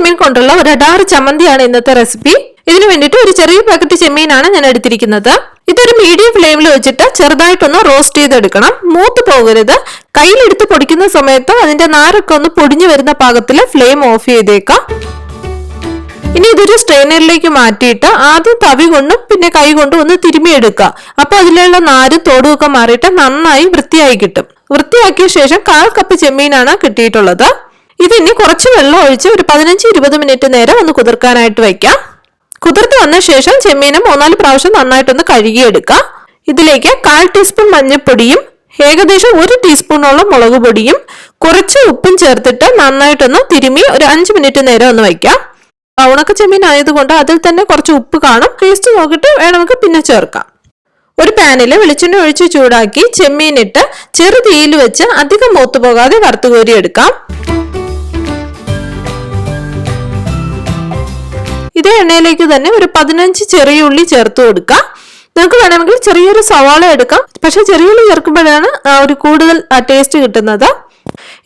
ചെമ്മീൻ കൊണ്ടുള്ള ഒരു അടാറ് ചമ്മന്തിയാണ് ഇന്നത്തെ റെസിപ്പി. ഇതിനു വേണ്ടിയിട്ട് ഒരു ചെറിയ പാക്കറ്റ് ചെമ്മീനാണ് ഞാൻ എടുത്തിരിക്കുന്നത്. ഇതൊരു മീഡിയം ഫ്ലെയിമിൽ വെച്ചിട്ട് ചെറുതായിട്ടൊന്ന് റോസ്റ്റ് ചെയ്തെടുക്കണം. മൂത്ത് പോകരുത്. കയ്യിലെടുത്ത് പൊടിക്കുന്ന സമയത്ത് അതിന്റെ നാരൊക്കെ ഒന്ന് പൊടിഞ്ഞു വരുന്ന പാകത്തിൽ ഫ്ലെയിം ഓഫ് ചെയ്തേക്കാം. ഇനി ഇതൊരു സ്ട്രെയിനറിലേക്ക് മാറ്റിയിട്ട് ആദ്യം തവി കൊണ്ടും പിന്നെ കൈ കൊണ്ടും ഒന്ന് തിരുമിയെടുക്കുക. അപ്പൊ അതിലുള്ള നാരും തോടും ഒക്കെ മാറിയിട്ട് നന്നായി വൃത്തിയായി കിട്ടും. വൃത്തിയാക്കിയ ശേഷം 1/4 കപ്പ് ചെമ്മീനാണ് കിട്ടിയിട്ടുള്ളത്. ഇതിനി കുറച്ച് വെള്ളം ഒഴിച്ച് ഒരു 15-20 മിനിറ്റ് നേരം ഒന്ന് കുതിർക്കാനായിട്ട് വയ്ക്കാം. കുതിർത്ത് വന്ന ശേഷം ചെമ്മീനെ 3-4 പ്രാവശ്യം നന്നായിട്ടൊന്ന് കഴുകിയെടുക്കാം. ഇതിലേക്ക് 1/4 ടീസ്പൂൺ മഞ്ഞൾപ്പൊടിയും ഏകദേശം 1 ടീസ്പൂണോളം മുളക് പൊടിയും കുറച്ച് ഉപ്പും ചേർത്തിട്ട് നന്നായിട്ടൊന്ന് തിരുമി ഒരു 5 മിനിറ്റ് നേരം ഒന്ന് വയ്ക്കാം. ഉണക്ക ചെമ്മീൻ ആയതുകൊണ്ട് അതിൽ തന്നെ കുറച്ച് ഉപ്പ് കാണും. ടേസ്റ്റ് നോക്കിയിട്ട് വേണമെങ്കിൽ പിന്നെ ചേർക്കാം. ഒരു പാനിൽ വെളിച്ചെണ്ണ ഒഴിച്ച് ചൂടാക്കി ചെമ്മീനിട്ട് ചെറു തീയിൽ വെച്ച് അധികം മൂത്തു പോകാതെ വറുത്ത് കോരി എടുക്കാം. ഇതേ എണ്ണയിലേക്ക് തന്നെ ഒരു 15 ചെറിയ ഉള്ളി ചേർത്ത് കൊടുക്കാം. നിങ്ങൾക്ക് വേണമെങ്കിൽ ചെറിയൊരു സവാള എടുക്കാം. പക്ഷെ ചെറിയ ഉള്ളി ചേർക്കുമ്പോഴാണ് ഒരു കൂടുതൽ ടേസ്റ്റ് കിട്ടുന്നത്.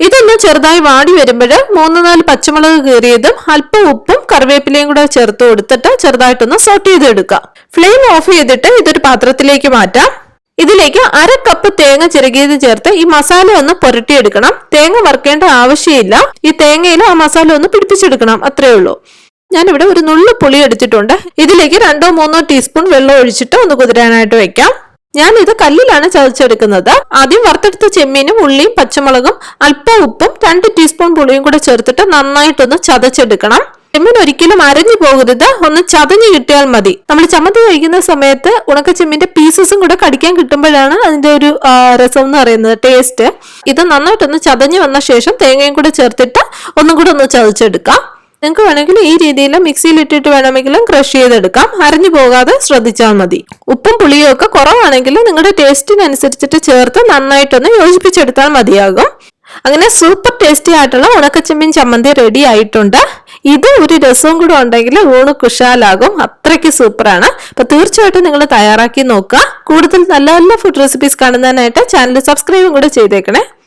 ഇതൊന്ന് ചെറുതായി വാടി വരുമ്പോൾ 3-4 പച്ചമുളക് കീറിയതും അല്പം ഉപ്പും കറിവേപ്പിലയും കൂടെ ചേർത്ത് കൊടുത്തിട്ട് ചെറുതായിട്ടൊന്ന് സോട്ട് ചെയ്തെടുക്കാം. ഫ്ലെയിം ഓഫ് ചെയ്തിട്ട് ഇതൊരു പാത്രത്തിലേക്ക് മാറ്റാം. ഇതിലേക്ക് 1/2 കപ്പ് തേങ്ങ ചിരകിയത് ചേർത്ത് ഈ മസാല ഒന്ന് പുരട്ടിയെടുക്കണം. തേങ്ങ വറുക്കേണ്ട ആവശ്യമില്ല. ഈ തേങ്ങയിൽ ആ മസാല ഒന്ന് പിടിപ്പിച്ചെടുക്കണം, അത്രേ ഉള്ളൂ. ഞാനിവിടെ ഒരു നുള്ളു പുളി എടുത്തിട്ടുണ്ട്. ഇതിലേക്ക് 2-3 ടീസ്പൂൺ വെള്ളം ഒഴിച്ചിട്ട് ഒന്ന് കുതിരാനായിട്ട് വെക്കാം. ഞാൻ ഇത് കല്ലിലാണ് ചതച്ചെടുക്കുന്നത്. ആദ്യം വറുത്തെടുത്ത ചെമ്മീനും ഉള്ളിയും പച്ചമുളകും അല്പം ഉപ്പും 2 ടീസ്പൂൺ പുളിയും കൂടെ ചേർത്തിട്ട് നന്നായിട്ടൊന്ന് ചതച്ചെടുക്കണം. ചെമ്മീൻ ഒരിക്കലും അരഞ്ഞു പോകരുത്, ഒന്ന് ചതഞ്ഞു കിട്ടിയാൽ മതി. നമ്മൾ ചമ്മന്തി കഴിക്കുന്ന സമയത്ത് ഉണക്ക ചെമ്മീന്റെ പീസസും കൂടെ കടിക്കാൻ കിട്ടുമ്പോഴാണ് അതിന്റെ ഒരു രസം എന്ന് പറയുന്നത്, ടേസ്റ്റ്. ഇത് നന്നായിട്ടൊന്ന് ചതഞ്ഞു വന്ന ശേഷം തേങ്ങയും കൂടെ ചേർത്തിട്ട് ഒന്നും കൂടെ ഒന്ന് ചതച്ചെടുക്കാം. നിങ്ങൾക്ക് വേണമെങ്കിൽ ഈ രീതിയിൽ മിക്സിയിൽ ഇട്ടിട്ട് വേണമെങ്കിലും ക്രഷ് ചെയ്തെടുക്കാം. അരഞ്ഞു പോകാതെ ശ്രദ്ധിച്ചാൽ മതി. ഉപ്പും പുളിയും ഒക്കെ കുറവാണെങ്കിൽ നിങ്ങളുടെ ടേസ്റ്റിനനുസരിച്ചിട്ട് ചേർത്ത് നന്നായിട്ടൊന്ന് യോജിപ്പിച്ചെടുത്താൽ മതിയാകും. അങ്ങനെ സൂപ്പർ ടേസ്റ്റി ആയിട്ടുള്ള ഉണക്കച്ചെമ്മീൻ ചമ്മന്തി റെഡി ആയിട്ടുണ്ട്. ഇത് ഒരു രസവും കൂടെ ഉണ്ടെങ്കിൽ ഊണ് കുശാലാകും. അത്രയ്ക്ക് സൂപ്പറാണ്. അപ്പൊ തീർച്ചയായിട്ടും നിങ്ങൾ തയ്യാറാക്കി നോക്കുക. കൂടുതൽ നല്ല നല്ല ഫുഡ് റെസിപ്പീസ് കാണുന്നതിനായിട്ട് ചാനൽ സബ്സ്ക്രൈബും കൂടെ ചെയ്തേക്കണേ.